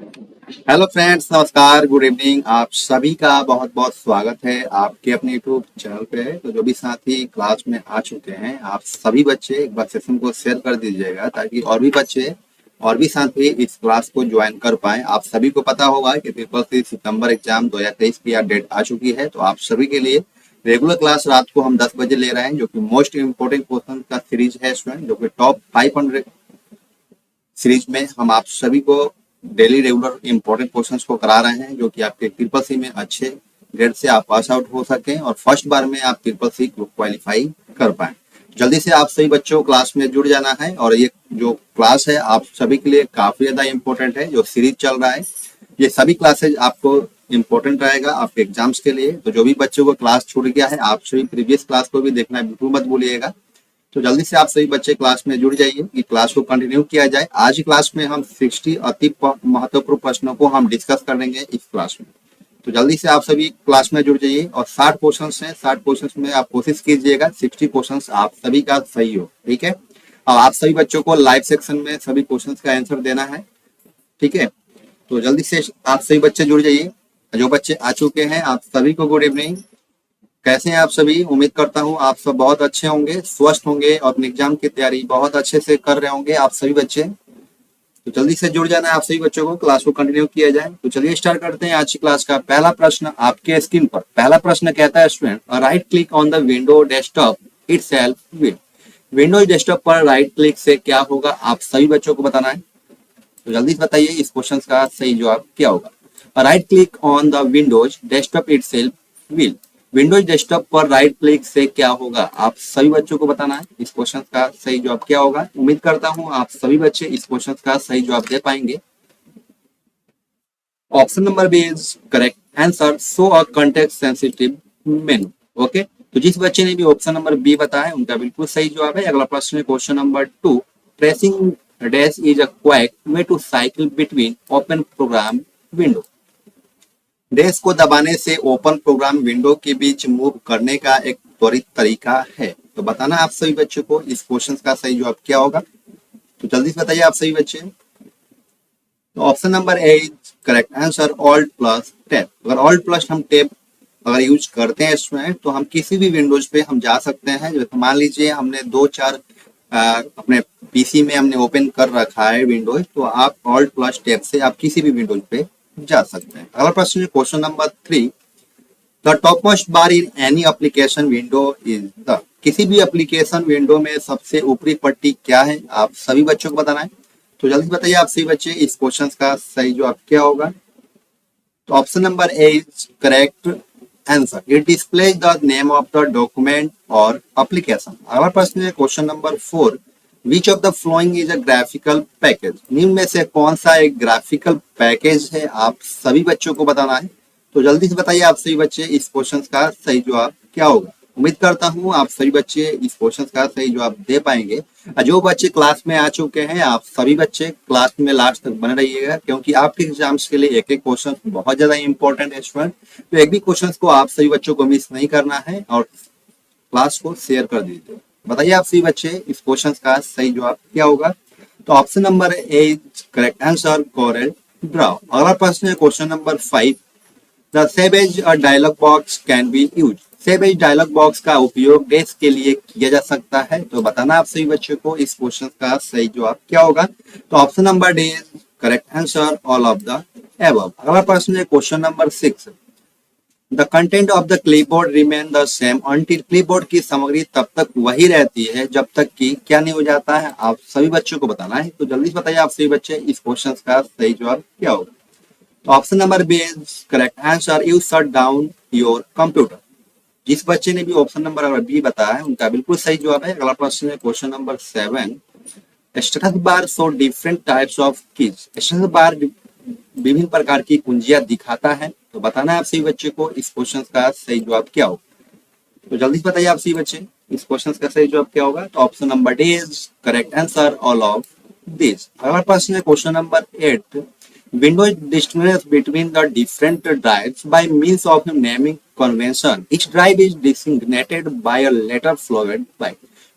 Hello friends, नमस्कार, good evening. आप सभी का बहुत बहुत स्वागत है आपके अपने यूट्यूब चैनल पे। तो जो भी साथी क्लास में आ चुके हैं, आप सभी बच्चे एक बार सेशन को शेयर कर दीजिएगा ताकि और भी बच्चे और भी साथी इस क्लास को ज्वाइन कर पाए। आप सभी को पता होगा कि ट्रिपल सी सितंबर एग्जाम 2023 की यार डेट आ चुकी है। तो आप सभी के लिए रेगुलर क्लास रात को हम 10 बजे ले रहे हैं, जो कि मोस्ट इम्पोर्टेंट क्वेश्चन का सीरीज है स्टूडेंट, जो कि टॉप 500 सीरीज में हम आप सभी को डेली रेगुलर इंपॉर्टेंट क्वेश्चंस को करा रहे हैं, जो कि आपके ट्रिपल सी में अच्छे ग्रेड से आप पास आउट हो सकें और फर्स्ट बार में आप ट्रिपल सी क्वालिफाई कर पाए। जल्दी से आप सभी बच्चों को क्लास में जुड़ जाना है। और ये जो क्लास है आप सभी के लिए काफी ज्यादा इंपॉर्टेंट है। जो सीरीज चल रहा है, ये सभी क्लासेज आपको इम्पोर्टेंट रहेगा आपके एग्जाम्स के लिए। तो जो भी बच्चों को क्लास छूट गया है, आप सभी प्रीवियस क्लास को भी देखना बिल्कुल मत भूलिएगा। तो जल्दी से आप सभी बच्चे क्लास में जुड़ जाइए कि क्लास को कंटिन्यू किया जाए। आज की क्लास में हम 60 अति महत्वपूर्ण प्रश्नों को हम डिस्कस करेंगे इस क्लास में। तो जल्दी से आप सभी क्लास में जुड़ जाइए। और 60 क्वेश्चंस हैं, 60 क्वेश्चंस में आप कोशिश कीजिएगा 60 क्वेश्चंस आप सभी का सही हो, ठीक है। अब आप सभी बच्चों को लाइव सेक्शन में सभी क्वेश्चंस का आंसर देना है, ठीक है। तो जल्दी से आप सभी बच्चे जुड़ जाइए। जो बच्चे आ चुके हैं, आप सभी को गुड इवनिंग। कैसे हैं आप सभी? उम्मीद करता हूँ आप सब बहुत अच्छे होंगे, स्वस्थ होंगे और अपने एग्जाम की तैयारी बहुत अच्छे से कर रहे होंगे आप सभी बच्चे। तो जल्दी से जुड़ जाना है आप सभी बच्चों को, क्लास को कंटिन्यू किया जाए। तो चलिए स्टार्ट करते हैं आज की क्लास का पहला प्रश्न आपके स्क्रीन पर। पहला प्रश्न कहता है student, right click on the window desktop itself will. Windows desktop पर राइट क्लिक से क्या होगा, आप सभी बच्चों को बताना है। तो जल्दी से बताइए इस क्वेश्चन का सही जवाब क्या होगा। Right click on the Windows desktop itself will. Windows desktop पर राइट क्लिक से क्या होगा, आप सभी बच्चों को बताना है इस क्वेश्चन का सही जवाब क्या होगा। उम्मीद करता हूं आप सभी बच्चे इस क्वेश्चन का सही जवाब दे पाएंगे। Option number B is correct answer, show a context sensitive menu. Okay, तो जिस बच्चे ने भी ऑप्शन नंबर बी बताया उनका बिल्कुल सही जवाब है। अगला प्रश्न है question number 2। Pressing dash is a quick way to cycle between open program window. Dash को दबाने से ओपन प्रोग्राम विंडो के बीच मूव करने का एक त्वरित तरीका है। तो बताना आप सभी बच्चों को इस क्वेश्चन का सही जवाब क्या होगा। तो जल्दी से बताइए आप सभी बच्चे। तो option number A is correct answer, alt plus tab. अगर ऑल्ट प्लस हम टैब अगर यूज करते हैं इसमें, तो हम किसी भी विंडोज पे हम जा सकते हैं। जैसे मान लीजिए हमने 2-4 अपने पीसी में हमने ओपन कर रखा है विंडोज, तो आप ऑल्ट प्लस टैब से आप किसी भी विंडोज पे जा सकते हैं। अगला प्रश्न है question number 3। The top most bar in any application window is the. किसी भी एप्लीकेशन विंडो में सबसे ऊपरी पट्टी क्या है, आप सभी बच्चों को बताना है। तो जल्दी बताइए आप सभी बच्चे इस क्वेश्चन का सही जवाब क्या होगा। तो option number A is correct answer, it displays the name of the document और एप्लीकेशन। अगला प्रश्न है question number 4। Which of the following is a graphical package. निम्न में से कौन सा एक ग्राफिकल पैकेज है, आप सभी बच्चों को बताना है। तो जल्दी से बताइए आप सभी बच्चे इस क्वेश्चन का सही जवाब क्या होगा। उम्मीद करता हूँ आप सभी बच्चे इस क्वेश्चन का सही जवाब दे पाएंगे। जो बच्चे क्लास में आ चुके हैं, आप सभी बच्चे क्लास में लास्ट तक बने रहिएगा, क्योंकि आपके एग्जाम्स के लिए एक एक क्वेश्चन बहुत ज्यादा इंपॉर्टेंट है स्टूडेंट। तो एक भी क्वेश्चन को आप सभी बच्चों को मिस नहीं करना है और क्लास को शेयर कर दीजिए। बताइए आप सभी बच्चे इस क्वेश्चन का सही जवाब क्या होगा। तो option number A is correct answer, Corel Draw. अगला प्रश्न है question number 5। The save as a dialog box can be use. Save as dialog box का उपयोग डैश के लिए किया जा सकता है। तो बताना आप सभी बच्चों को इस क्वेश्चन का सही जवाब क्या होगा। तो option number D is correct answer, all of the above. अगला प्रश्न है question number 6। The content of the clipboard remain the same until. Clipboard की सामग्री तब तक वही रहती है जब तक कि क्या नहीं हो जाता है, आप सभी बच्चों को बताना है। तो जल्दी से बताइए आप सभी बच्चे इस क्वेश्चन का सही जवाब क्या होगा। तो option number B is correct answer, you shut down your computer. जिस बच्चे ने भी ऑप्शन नंबर बी बताया है उनका बिल्कुल सही जवाब है। अगला प्रश्न है question number 7। Status bar show different types of keys. Status bar विभिन्न प्रकार की कुंजियां दिखाता है। तो बताना है आप सभी बच्चे को इस क्वेश्चन का सही जवाब क्या होगा। तो जल्दी से बताइए आप सभी बच्चे इस क्वेश्चन का सही जवाब क्या होगा। तो option number D is correct answer, all of this. अगला प्रश्न है question number 8। Windows distinguishes between the different drives by means of naming convention. Each drive is designated by a letter followed by.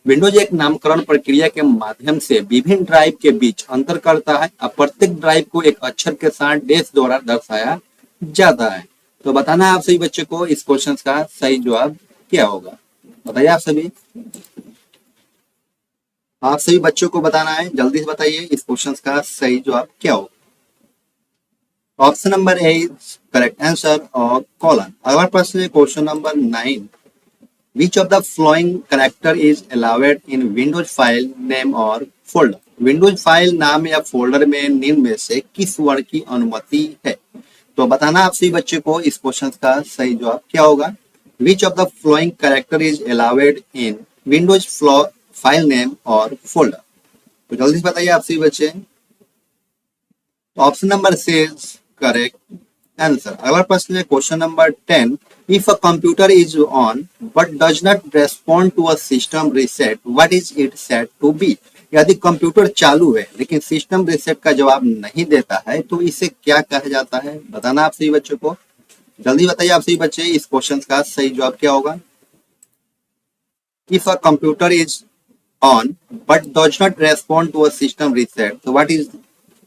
Windows एक नामकरण प्रक्रिया के माध्यम से विभिन्न ड्राइव के बीच अंतर करता है। अब प्रत्येक ड्राइव को एक अक्षर के साथ डैश द्वारा दर्शाया जाता है। तो बताना है आप सभी बच्चों को इस क्वेश्चन का सही जवाब क्या होगा। बताइए आप सभी बच्चों को बताना है, जल्दी से बताइए इस क्वेश्चन का सही जवाब क्या होगा। Option number A is correct answer और कॉलन। अगला प्रश्न है question number 9। Which of the following character is allowed in Windows file name और folder? Windows फाइल नाम या फोल्डर में निम्न में से किस वर्ण की अनुमति है? तो बताना आप सभी बच्चे को इस क्वेश्चन का सही जवाब क्या होगा। Which of the following character is allowed in Windows file name और फोल्डर? तो जल्दी से बताइए आप सभी बच्चे। Option number C is correct answer. अगला प्रश्न है question number 10। If a computer is on but does not respond to a system reset, what is it said to be? यदि कंप्यूटर चालू है लेकिन सिस्टम रीसेट का जवाब नहीं देता है तो इसे क्या कहा जाता है? बताना आप सभी बच्चों को, जल्दी बताइए आप सभी बच्चे इस क्वेश्चन का सही जवाब क्या होगा। If a computer is on but does not respond to a system reset, so what is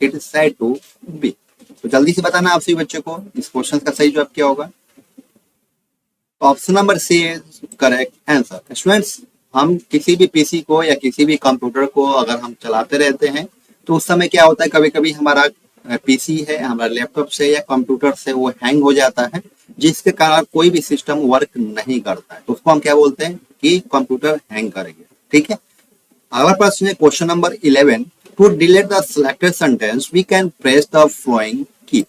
it said to be? तो जल्दी से बताना आप सभी बच्चों को इस क्वेश्चन का सही जवाब क्या होगा। Option number C is correct answer. Students, हम किसी भी पीसी को या किसी भी कंप्यूटर को अगर हम चलाते रहते हैं तो उस समय क्या होता है, कभी कभी हमारा पीसी है, हमारा लैपटॉप से या कंप्यूटर से वो हैंग हो जाता है, जिसके कारण कोई भी सिस्टम वर्क नहीं करता है। तो उसको हम क्या बोलते हैं कि कंप्यूटर हैंग करेंगे। ठीक है। अगला प्रश्न है question number 11। To delete the selected sentence we can press the following key.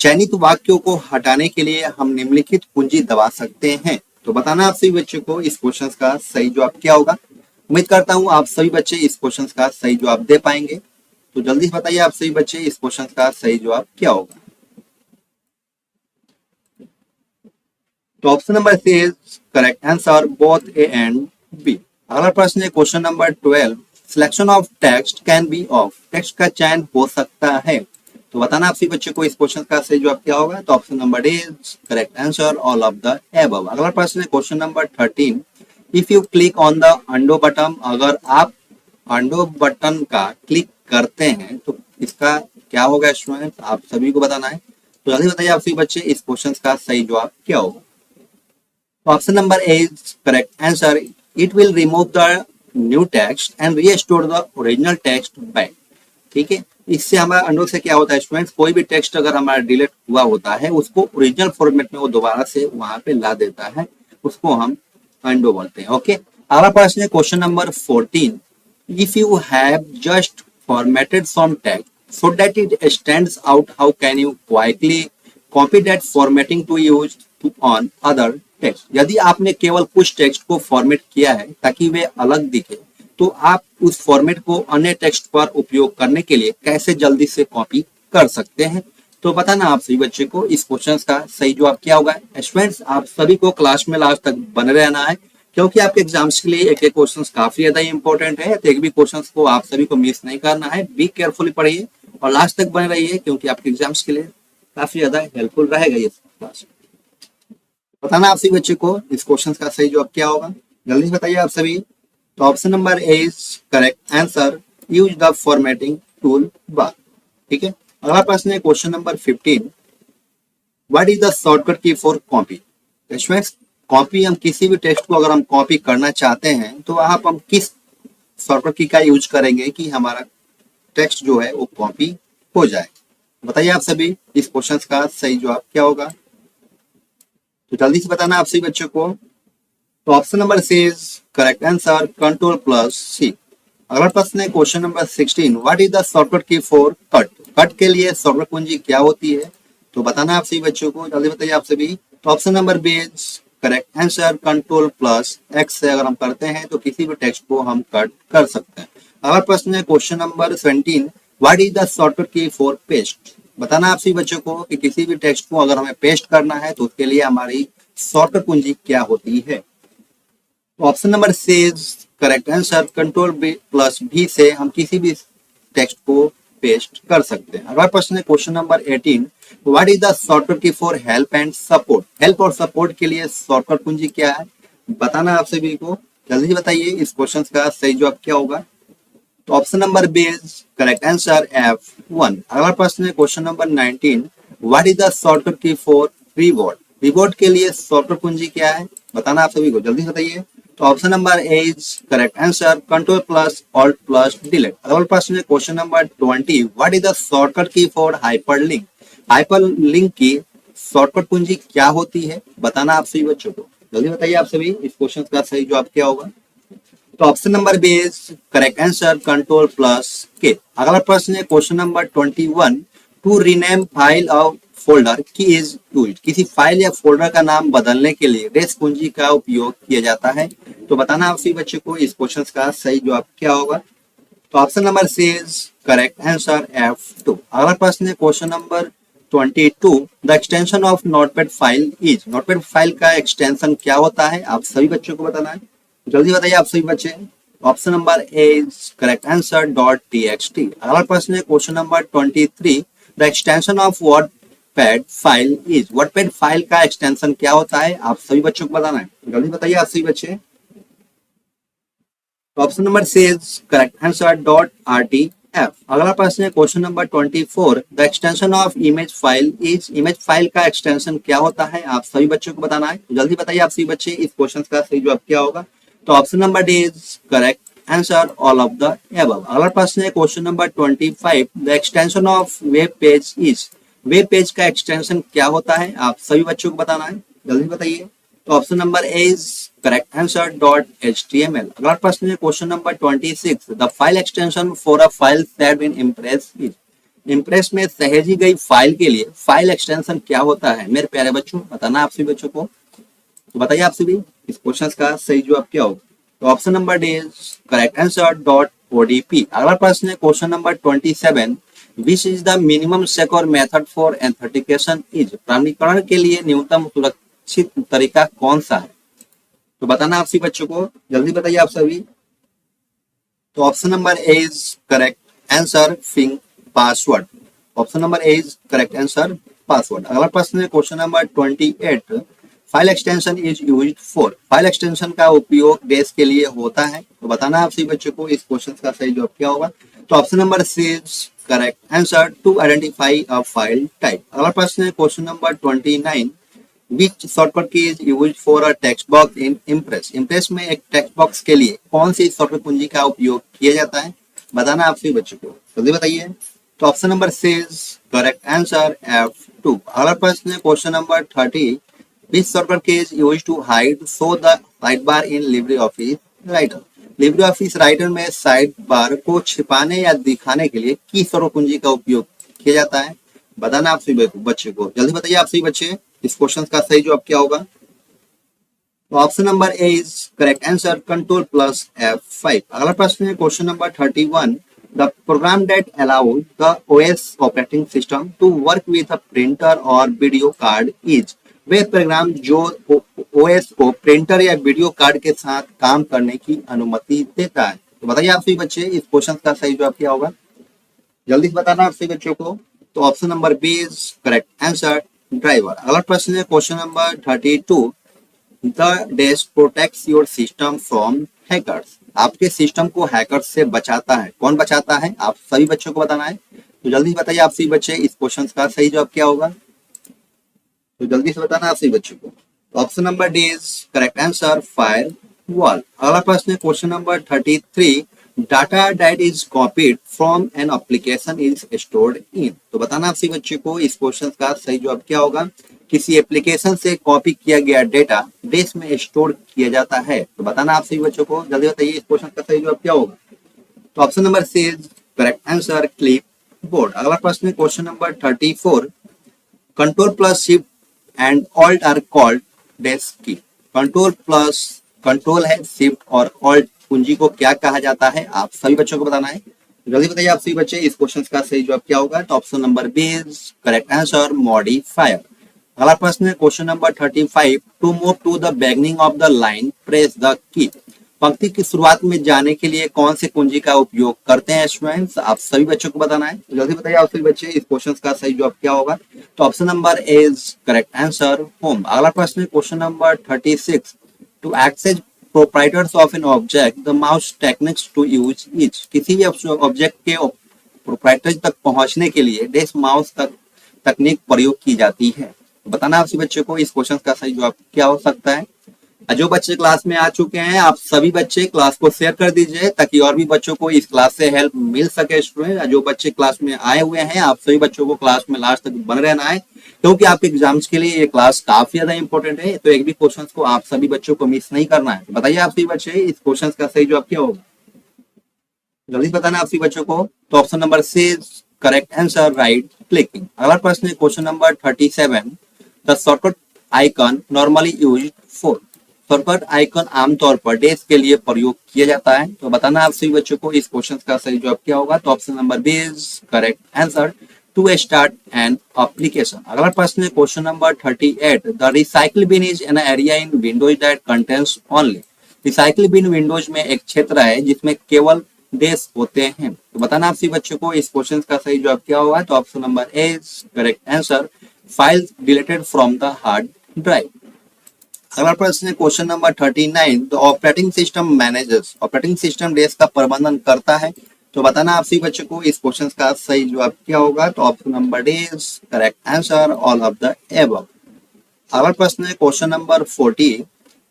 चयनित वाक्यों को हटाने के लिए हम निम्नलिखित कुंजी दबा सकते हैं। तो बताना आप सभी बच्चों को इस क्वेश्चन का सही जवाब क्या होगा। उम्मीद करता हूं आप सभी बच्चे इस क्वेश्चन का सही जवाब दे पाएंगे। तो जल्दी से बताइए आप सभी बच्चे इस क्वेश्चन का सही जवाब क्या होगा। तो option number C is correct answer, both A and B. अगला प्रश्न है question number 12। Selection of text can be of. Text का चयन हो सकता है। तो बताना आप सभी बच्चों को इस क्वेश्चन का सही जवाब क्या होगा। तो option number D is correct answer, all of the above. अगला प्रश्न है question number 13। If you click on the undo button, अगर आप अंडो बटन का क्लिक करते हैं तो इसका क्या होगा स्टूडेंट, आप सभी को बताना है। तो जल्दी बताइए आप सभी बच्चे इस क्वेश्चन का सही जवाब क्या होगा। Option number A is correct answer, it will remove the new text and restore the original text back. ठीक है। इससे हमारा अंडो से क्या होता है स्टूडेंट्स, कोई भी टेक्स्ट अगर हमारा डिलीट हुआ होता है उसको ओरिजिनल फॉर्मेट में वो दोबारा से वहां पे ला देता है, उसको हम अंडो बोलते हैं। ओके। अगला प्रश्न है question number 14। If you have just formatted some text so that it stands out, how can you quickly copy that formatting to use on other text. यदि आपने केवल कुछ टेक्स्ट को फॉर्मेट किया है ताकि वे अलग दिखे, तो आप उस फॉर्मेट को अन्य टेक्स्ट पर उपयोग करने के लिए कैसे जल्दी से कॉपी कर सकते हैं। तो बताना आप सभी बच्चे को इस क्वेश्चन का सही जवाब क्या होगा। स्टूडेंट्स, आप सभी को क्लास में लास्ट तक बने रहना है क्योंकि आपके एग्जाम्स के लिए एक एक क्वेश्चन काफी ज्यादा इंपॉर्टेंट है। तो एक भी क्वेश्चन को आप सभी को मिस नहीं करना है। बी केयरफुली पढ़िए और लास्ट तक बने रहिए क्योंकि आपके एग्जाम्स के लिए काफी ज्यादा हेल्पफुल रहेगा ये क्लास। बताना आप सभी बच्चे को इस क्वेश्चन का सही जवाब क्या होगा, जल्दी से बताइए आप सभी। तो option number A is correct answer, use the formatting tool bar. ठीक है। अगला प्रश्न है question number 15। What is the shortcut key for copy. Copy, हम किसी भी टेक्स्ट को अगर हम कॉपी करना चाहते हैं तो हम किस शॉर्टकट की का यूज करेंगे कि हमारा टेक्स्ट जो है वो कॉपी हो जाए। बताइए आप सभी इस क्वेश्चन का सही जवाब क्या होगा। तो जल्दी से बताना आप सभी बच्चों को। तो option number C is correct answer, control plus C. अगला प्रश्न है question number 16। What is the shortcut key for cut. Cut के लिए शॉर्टकट कुंजी क्या होती है। तो बताना आप सभी बच्चों को, जल्दी बताइए आप सभी। तो option number B is correct answer, control plus X से अगर हम करते हैं तो किसी भी टेक्स्ट को हम कट कर सकते हैं। अगला प्रश्न है question number 17। What is the shortcut key for paste. बताना आप सभी बच्चों को कि किसी भी टेक्स्ट को अगर हमें पेस्ट करना है तो उसके लिए हमारी शॉर्टकट कुंजी क्या होती है। Option number C is correct answer, control B plus भी से हम किसी भी टेक्स्ट को पेस्ट कर सकते हैं। अगला प्रश्न है question number 18। What is the shortcut key for help and support. Help और सपोर्ट के लिए शॉर्टकट कुंजी क्या है, बताना आप सभी को। जल्दी बताइए इस क्वेश्चन का सही जवाब क्या होगा। तो option number B is correct answer F1। अगला प्रश्न है question number 19, what is the shortcut key for reboot. Reboot के लिए शॉर्टकट कुंजी क्या है, बताना आप सभी को, जल्दी बताइए। तो option number A is correct answer control plus alt plus delete. अगला प्रश्न है question number 20, what is the shortcut key for hyperlink. Hyperlink की शॉर्टकट कुंजी क्या होती है, बताना आप सभी बच्चों को, जल्दी बताइए आप सभी इस क्वेश्चन का सही जवाब क्या होगा। तो option number B is correct answer control plus K. अगला प्रश्न है question number 21, to rename file of folder key is used. किसी फाइल या फोल्डर का नाम बदलने के लिए रेस कुंजी का उपयोग किया जाता है। तो बताना आप सभी बच्चों को इस क्वेश्चन का सही जवाब क्या होगा। तो option number C is correct answer F2। अगला प्रश्न है question number 22, the extension of notepad file is. Notepad file का एक्सटेंशन क्या होता है, आप सभी बच्चों को बताना है, जल्दी बताइए आप सभी बच्चे। Option number A is correct answer .txt। अगला प्रश्न है question number 23, the extension of WordPad file is. WordPad file का एक्सटेंशन क्या होता है, आप सभी बच्चों को बताना है, जल्दी बताइए आप सभी बच्चे। Option number C is correct answer .rtf। अगला प्रश्न है question number 24, the extension of image file is. Image file का एक्सटेंशन क्या होता है, आप सभी बच्चों को बताना है, जल्दी बताइए आप सभी बच्चे इस क्वेश्चन का सही जवाब क्या होगा। तो option number D is correct answer all of the above. अगला प्रश्न है question number 25, the extension of web page is. Web page का एक्सटेंशन क्या होता है, आप सभी बच्चों को बताना है, जल्दी बताइए। तो option number A is correct answer .html। अगला प्रश्न है question number 26, the file extension for a file saved in impress is. Impress में सहेजी गई फाइल के लिए फाइल एक्सटेंशन क्या होता है, मेरे प्यारे बच्चों, बताना आप सभी बच्चों को। तो बताइए आप सभी इस क्वेश्चन का सही जवाब क्या होगा। तो option number D is correct answer .odp। अगला प्रश्न है question number 27, which is the minimum secure method for authentication is. प्रमाणीकरण के लिए न्यूनतम सुरक्षित तरीका कौन सा है, तो बताना आप सभी बच्चों को, जल्दी बताइए आप सभी। तो option number A is correct answer Phing password. Option number A is correct answer password. अगला प्रश्न है question number 28, file extension is used for. File extension का उपयोग देश के लिए होता है, तो बताना आप सभी बच्चों को इस क्वेश्चन का सही जवाब क्या होगा। तो option number C is correct answer to identify a file type. अगला प्रश्न है question number 29, which shortcut key is used for a text box in Impress. Impress में एक टेक्स्ट बॉक्स के लिए कौन सी शॉर्टकट कुंजी का उपयोग किया जाता है, बताना आप सभी बच्चों को, जल्दी बताइए। तो option number C is correct answer F2। अगला प्रश्न है question number 30, which shortcut key is used to hide show the sidebar in LibreOffice Writer। LibreOffice Writer में साइड बार को छिपाने या दिखाने के लिए की शॉर्टकट कुंजी का उपयोग किया जाता है, बताना आप सभी बच्चे को, जल्दी बताइए आप सभी बच्चे इस क्वेश्चन का सही जवाब क्या होगा। तो option number A is correct answer control plus F5। अगला प्रश्न है question number 31, the program that allows the OS operating system to work with a printer और वीडियो कार्ड इज। वे प्रोग्राम जो OS को प्रिंटर या वीडियो कार्ड के साथ काम करने की अनुमति देता है, तो बताइए आप सभी बच्चे इस क्वेश्चन का सही जवाब क्या होगा, जल्दी से बताना आप सभी बच्चों को। तो option number B is correct answer driver. अगला प्रश्न है question number 32, the desk protects your system from hackers. आपके सिस्टम को हैकर्स से बचाता है, कौन बचाता है, आप सभी बच्चों को बताना है, तो जल्दी बताइए आप सभी बच्चे इस क्वेश्चन का सही जवाब क्या होगा, तो जल्दी से बताना आप सभी बच्चों को। Option number D is correct answer fire wall. अगला प्रश्न है question number 33, data that is copied from an application is stored in. तो बताना आप सभी बच्चों को इस क्वेश्चन का सही जवाब क्या होगा। किसी एप्लीकेशन से कॉपी किया गया डेटा डिस्क में स्टोर किया जाता है, तो बताना आप सभी बच्चों को, जल्दी बताइए इस क्वेश्चन का सही जवाब क्या होगा। तो option number C is correct answer clipboard. अगला प्रश्न है question number 34, control plus shift and alt are called desk key. Control है, शिफ्ट और ऑल्ट कुंजी को क्या कहा जाता है, आप सभी बच्चों को बताना है, जल्दी बताइए आप सभी बच्चे इस क्वेश्चन का सही जवाब क्या होगा। तो option number B is correct answer modifier. अगला प्रश्न है question number 35, to move to the beginning of the line press the key. पंक्ति की शुरुआत में जाने के लिए कौन से कुंजी का उपयोग करते हैं स्टूडेंट्स, आप सभी बच्चों को बताना है, जल्दी बताइए आप सभी बच्चे इस क्वेश्चन का सही जवाब क्या होगा। तो option number A is correct answer home. अगला प्रश्न है question number 36, to access proprietors of an object the mouse techniques to use each. किसी भी ऑब्जेक्ट के प्रोप्राइटर तक पहुंचने के लिए डैश माउस तक तकनीक प्रयोग की जाती है। बताना आपसे बच्चे को इस क्वेश्चन का सही जवाब क्या हो सकता है। जो बच्चे क्लास में आ चुके हैं आप सभी बच्चे क्लास को शेयर कर दीजिए ताकि और भी बच्चों को इस क्लास से हेल्प मिल सके। स्टूडेंट जो बच्चे क्लास में आए हुए हैं आप सभी बच्चों को क्लास में लास्ट तक बने रहना है क्योंकि आपके एग्जाम्स के लिए ये क्लास काफी ज्यादा इंपॉर्टेंट है। तो एक भी क्वेश्चन को आप सभी बच्चों को मिस नहीं करना है। बताइए आप सभी बच्चे इस क्वेश्चन का सही जवाब क्या होगा, जल्दी बताना आप सभी बच्चों को। तो option number C correct answer right clicking. अगला प्रश्न है question number 37 the shortcut icon normally used for. Shortcut icon आमतौर पर डैश के लिए प्रयोग किया जाता है। तो बताना आप सभी बच्चों को इस क्वेश्चन का सही जवाब क्या होगा। तो option number B is correct answer to start an application. अगला प्रश्न है question number 38 the recycle bin is an area in Windows that contains only. Recycle bin Windows में एक क्षेत्र है जिसमें केवल डैश होते हैं। तो बताना आप सभी बच्चों को इस क्वेश्चन का सही जवाब क्या होगा। तो option number A is correct answer files deleted from the hard drive. अगला प्रश्न है question number 39 the operating system managers. Operating system dash का प्रबंधन करता है। तो बताना आप सभी बच्चों को इस क्वेश्चन का सही जवाब क्या होगा। तो option number D is correct answer all of the above. अगला प्रश्न है question number 40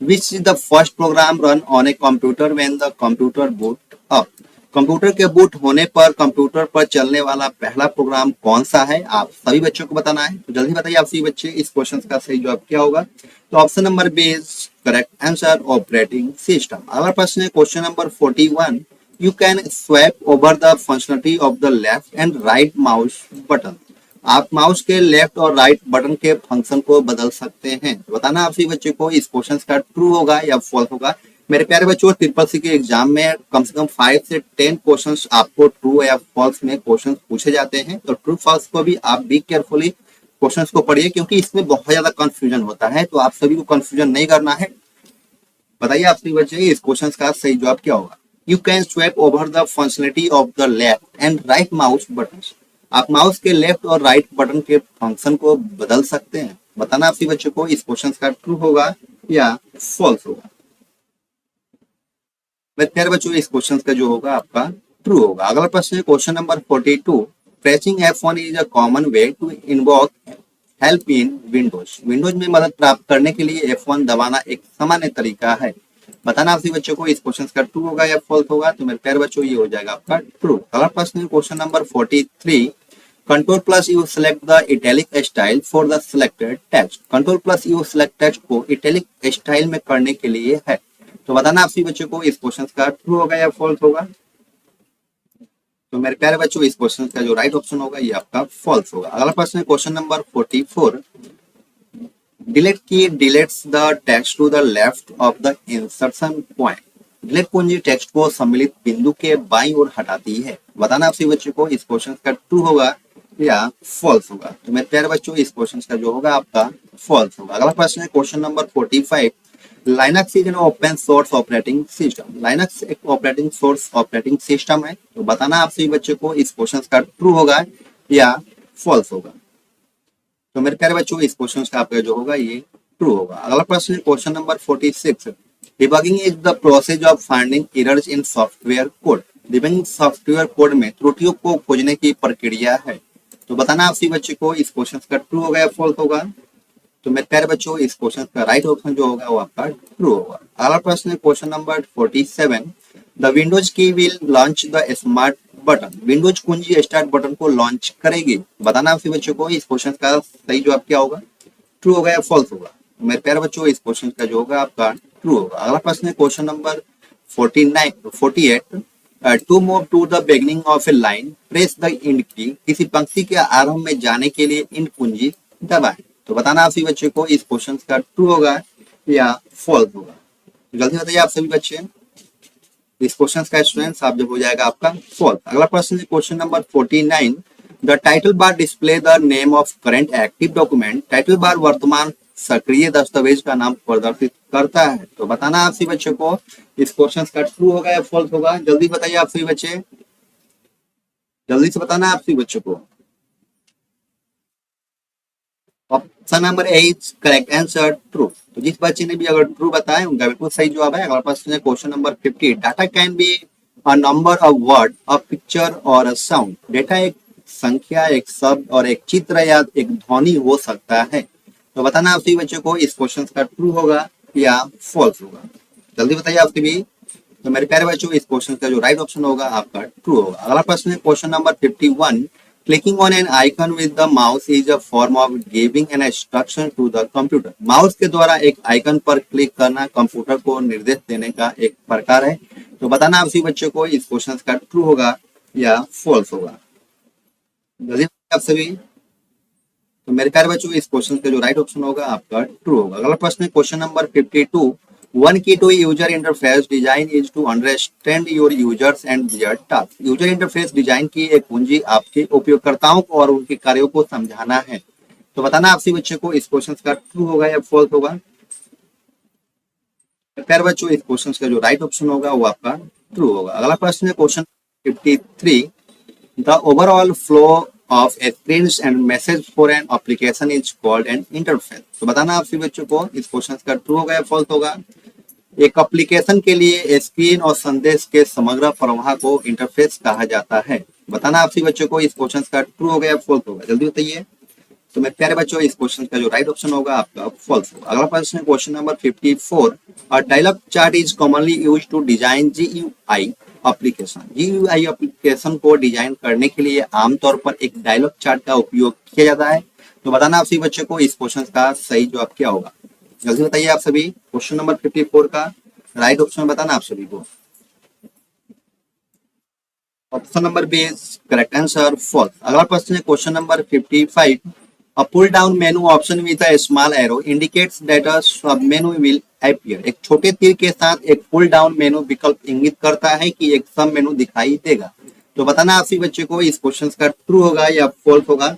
which is the first program run on a computer when the computer boot up. Computer के बूट होने पर कंप्यूटर पर चलने वाला पहला प्रोग्राम कौन सा है आप सभी बच्चों को बताना है। तो जल्दी बताइए आप सभी बच्चे इस क्वेश्चन का सही जवाब क्या होगा। तो option number B is correct answer operating system. अगला प्रश्न है question number 41 you can swap over the functionality of the left and right mouse button. आप माउस के लेफ्ट और राइट बटन के फंक्शन को बदल सकते हैं। तो बताना आप सभी बच्चों को इस क्वेश्चन का ट्रू होगा या फॉल्स होगा। मेरे प्यारे बच्चों ट्रिपल सी के एग्जाम में कम से कम 5 से 10 क्वेश्चंस आपको ट्रू या फॉल्स में क्वेश्चंस पूछे जाते हैं। तो ट्रू फॉल्स को भी आप बी केयरफुली क्वेश्चंस को पढ़िए क्योंकि इसमें बहुत ज्यादा कंफ्यूजन होता है। तो आप सभी को कंफ्यूजन नहीं करना है। बताइए आप सभी बच्चे इस क्वेश्चन का सही जवाब क्या होगा। You can swap over the functionality of the left and right mouse button. आप माउस के लेफ्ट और राइट बटन के फंक्शन को बदल सकते हैं। बताना आप सभी बच्चों को इस क्वेश्चन का ट्रू होगा या फॉल्स होगा। मेरे प्यारे बच्चों इस क्वेश्चन का जो होगा आपका ट्रू होगा। अगला प्रश्न है क्वेश्चन नंबर 42 प्रेसिंग F1 is a common way to invoke help in Windows. Windows में मदद प्राप्त करने के लिए F1 दबाना एक सामान्य तरीका है। बताना आप सभी बच्चों को इस क्वेश्चन का ट्रू होगा या फॉल्स होगा। तो मेरे प्यारे बच्चों ये हो जाएगा आपका ट्रू। अगला प्रश्न है question number 43 control plus you select the italic style for the selected text. Control plus you select text को इटैलिक स्टाइल में करने के लिए है। तो बताना आप सभी बच्चों को इस क्वेश्चन का ट्रू होगा या फॉल्स होगा। तो मेरे प्यारे बच्चों इस क्वेश्चन का जो राइट ऑप्शन होगा ये आपका फॉल्स होगा। अगला प्रश्न है question number 44 delete key deletes the text to the left of the insertion point. Delete कुंजी टेक्स्ट को सम्मिलित बिंदु के बाईं ओर हटाती है। बताना आप सभी बच्चों को इस क्वेश्चन का ट्रू होगा या फॉल्स होगा। तो मेरे प्यारे बच्चों इस क्वेश्चन का जो होगा आपका फॉल्स होगा। अगला प्रश्न है question number 45 Linux is an open source operating system. Linux एक ऑपरेटिंग सोर्स ऑपरेटिंग सिस्टम है। तो बताना आप सभी बच्चों को इस क्वेश्चन का ट्रू होगा या फॉल्स होगा। तो मेरे प्यारे बच्चों इस क्वेश्चन का आपका जो होगा ये ट्रू होगा। अगला प्रश्न है question number 46 debugging is the process of finding errors in software code. Debugging software code में त्रुटियों को खोजने की प्रक्रिया है। तो बताना आप सभी बच्चों को इस क्वेश्चन का ट्रू होगा या फॉल्स होगा। तो मेरे प्यारे बच्चों इस क्वेश्चन का राइट ऑप्शन जो होगा वो आपका ट्रू होगा। अगला प्रश्न है क्वेश्चन नंबर 47 द विंडोज की will launch the smart button. Windows कुंजी स्टार्ट बटन को लॉन्च करेगी। बताना आप सभी बच्चों को इस क्वेश्चन का सही जवाब क्या होगा, ट्रू होगा या फॉल्स होगा। तो मेरे प्यारे बच्चों इस क्वेश्चन का जो होगा आपका ट्रू होगा। अगला प्रश्न है question number 48 to move to the beginning of a line press the end key. किसी पंक्ति के आरंभ में जाने के लिए इंड कुंजी दबाएं। तो बताना आप सभी बच्चे को इस क्वेश्चन का ट्रू होगा या फॉल्स होगा। जल्दी बताइए आप सभी बच्चे इस क्वेश्चन का स्टूडेंट्स आप जब हो जाएगा आपका फॉल्स। अगला प्रश्न है question number 49 the title bar display the name of current active document. Title bar वर्तमान सक्रिय दस्तावेज का नाम प्रदर्शित करता है। तो बताना आप सभी बच्चों को इस क्वेश्चन का ट्रू होगा या फॉल्स होगा। जल्दी बताइए आप सभी बच्चे, जल्दी से बताना आप सभी बच्चों को। Option number A is correct answer true. तो जिस बच्चे ने भी अगर ट्रू बताया उनका बिल्कुल सही जवाब है। अगला प्रश्न है question number 50। Data can be a number of word, a picture और अ साउंड। डेटा एक संख्या, एक शब्द और एक चित्र या एक ध्वनि हो सकता है। तो बताना आप सभी बच्चों को इस क्वेश्चन का ट्रू होगा या फॉल्स होगा। जल्दी बताइए आप सभी। तो मेरे प्यारे बच्चों इस क्वेश्चन का जो राइट ऑप्शन होगा आपका ट्रू होगा। अगला प्रश्न है question number 51। Clicking on an icon with the mouse is a form of giving an instruction to the computer. Mouse के द्वारा एक आइकन पर क्लिक करना कंप्यूटर को निर्देश देने का एक प्रकार है। तो बताना आप सभी बच्चों को इस क्वेश्चन का ट्रू होगा या फॉल्स होगा। जल्दी आप सभी। तो मेरे प्यारे बच्चों इस क्वेश्चन का जो राइट ऑप्शन होगा आपका ट्रू होगा। अगला प्रश्न है question number 52। One key to user interface design is to understand your users and their task. User interface design की एक कुंजी आपके उपयोगकर्ताओं को और उनके कार्यों को समझाना है। तो बताना आपसे बच्चे को इस क्वेश्चन का ट्रू होगा या फॉल्स होगा। प्यारे बच्चों इस क्वेश्चन का जो राइट ऑप्शन होगा वो आपका ट्रू होगा। अगला प्रश्न है question 53। The overall flow of a screens and message for an application is called an interface। तो बताना आप सभी बच्चों को इस क्वेश्चन का ट्रू होगा या फॉल्स होगा। एक एप्लीकेशन के लिए स्क्रीन और संदेश के समग्र प्रवाह को इंटरफेस कहा जाता है। बताना आप सभी बच्चों को इस क्वेश्चन का ट्रू होगा या फॉल्स होगा। जल्दी बताइए। तो मेरे प्यारे बच्चों इस क्वेश्चन का जो राइट ऑप्शन होगा आपका फॉल्स होगा। अगला प्रश्न है question number 54। A dialog chart is commonly used to design GUI application. GUI application को डिजाइन करने के लिए आमतौर पर एक डायलॉग चार्ट का उपयोग किया जाता है। तो बताना आप सभी बच्चों को इस क्वेश्चन का सही जवाब क्या होगा। जल्दी बताइए आप सभी। क्वेश्चन नंबर 54 का राइट ऑप्शन बताना आप सभी को। Option number B is correct answer false. अगला प्रश्न है question number 55। A pull down menu option with a small arrow indicates that a sub menu will appear। एक छोटे तीर के साथ एक पुल डाउन मेनू विकल्प इंगित करता है कि एक सब मेनू दिखाई देगा। तो बताना आप सभी बच्चे को इस क्वेश्चन का ट्रू होगा या फॉल्स होगा।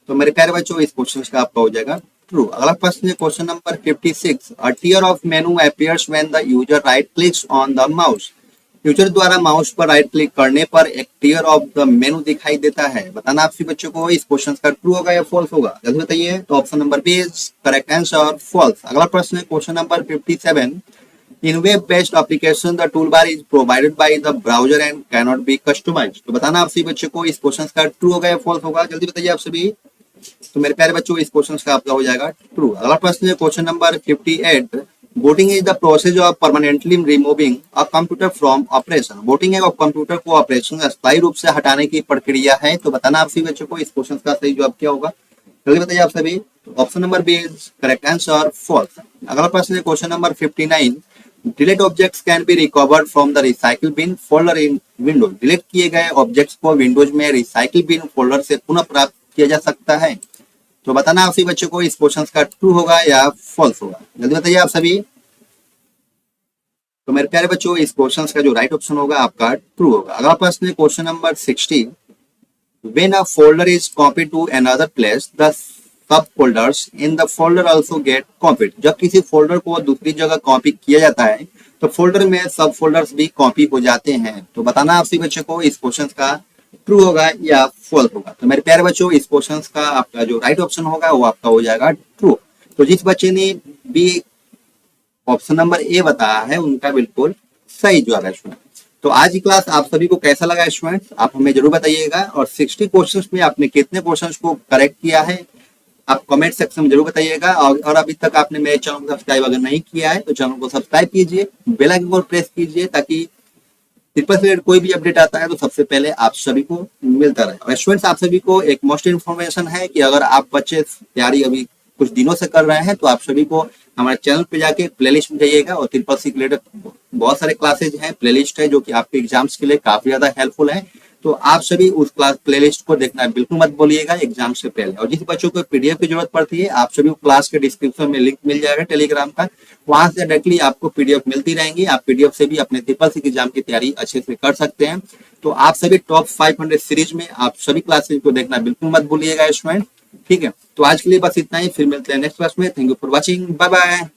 तो मेरे प्यारे बच्चों इस क्वेश्चन का आपका हो जाएगा ट्रू। अगला प्रश्न है question number 56। A tier of menu appears when the user right clicks on the mouse। User द्वारा माउस पर राइट क्लिक करने पर एक टियर ऑफ द मेनू दिखाई देता है। बताना आप सभी बच्चों को इस क्वेश्चन का ट्रू होगा या फॉल्स होगा। जल्दी बताइए। तो option number B is correct answer false. अगला प्रश्न है question number 57। In web based application the toolbar is provided by the browser and cannot be customised. तो बताना आप सभी बच्चों को इस क्वेश्चन का ट्रू होगा या फॉल्स होगा। जल्दी बताइए आप सभी। तो मेरे प्यारे बच्चों इस क्वेश्चन का आपका हो जाएगा ट्रू। अगला प्रश्न है question number 58। Boating is the process of permanently removing a computer from operation. Boating एक कंप्यूटर को ऑपरेशन स्थायी रूप से हटाने की प्रक्रिया है। तो बताना आप सभी बच्चों को इस क्वेश्चन का सही जवाब क्या होगा। जल्दी बताइए आप सभी। Option number B is correct answer false. अगला प्रश्न है question number 59। Delete objects can be recovered from the recycle bin folder in Windows. Delete किए गए ऑब्जेक्ट्स को विंडोज में रिसाइकिल बिन फोल्डर से पुनः प्राप्त किया जा सकता है। तो बताना आप सभी बच्चों को इस क्वेश्चन का ट्रू होगा या फॉल्स होगा। जल्दी बताइए आप सभी। तो मेरे प्यारे बच्चों इस क्वेश्चन का जो राइट ऑप्शन होगा आपका ट्रू होगा। अगला प्रश्न है question number 60। When a folder is copied to another place, the subfolders in the folder also get copied। जब किसी फोल्डर को दूसरी जगह कॉपी किया जाता है तो फोल्डर में सब फोल्डर्स भी कॉपी हो जाते हैं। तो बताना आप सभी बच्चों को इस क्वेश्चन का ट्रू होगा या फॉल्स होगा। तो मेरे प्यारे बच्चों इस क्वेश्चन का आपका जो राइट ऑप्शन होगा वो आपका हो जाएगा ट्रू। तो जिस बच्चे ने भी ऑप्शन नंबर ए बताया है उनका बिल्कुल सही जवाब है स्टूडेंट। तो आज की क्लास आप सभी को कैसा लगा स्टूडेंट आप हमें जरूर बताइएगा। और 60 क्वेश्चंस में आपने कितने क्वेश्चंस को करेक्ट किया है आप कमेंट सेक्शन में जरूर बताइएगा। और अभी तक आपने मेरे चैनल को सब्सक्राइब अगर नहीं किया है तो चैनल को सब्सक्राइब कीजिए, बेल आइकन को प्रेस कीजिए ताकि ट्रिपल से कोई भी अपडेट आता है तो सबसे पहले आप सभी को मिलता रहे। और स्टूडेंट्स आप सभी को एक मोस्ट इन्फॉर्मेशन है कि अगर आप बच्चे तैयारी अभी कुछ दिनों से कर रहे हैं तो आप सभी को हमारे चैनल पे जाके प्लेलिस्ट में जाइएगा और ट्रिपल सी के रिलेटेड बहुत सारे क्लासेज हैं, प्लेलिस्ट है जो कि आपके एग्जाम्स के लिए काफी ज्यादा हेल्पफुल है। तो आप सभी उस क्लास प्लेलिस्ट को देखना बिल्कुल मत बोलिएगा एग्जाम से पहले। और जिस बच्चों को पीडीएफ की जरूरत पड़ती है आप सभी को क्लास के डिस्क्रिप्शन में लिंक मिल जाएगा टेलीग्राम का, वहां से डायरेक्टली आपको पीडीएफ मिलती रहेंगी। आप पीडीएफ से भी अपने ट्रिपल सी एग्जाम की तैयारी अच्छे से कर सकते हैं। तो आप सभी टॉप 500 सीरीज में आप सभी क्लासेज को देखना बिल्कुल मत भूलिएगा स्टूडेंट। ठीक है, तो आज के लिए बस इतना ही, फिर मिलते हैं नेक्स्ट क्लास में। Thank you for watching, bye bye.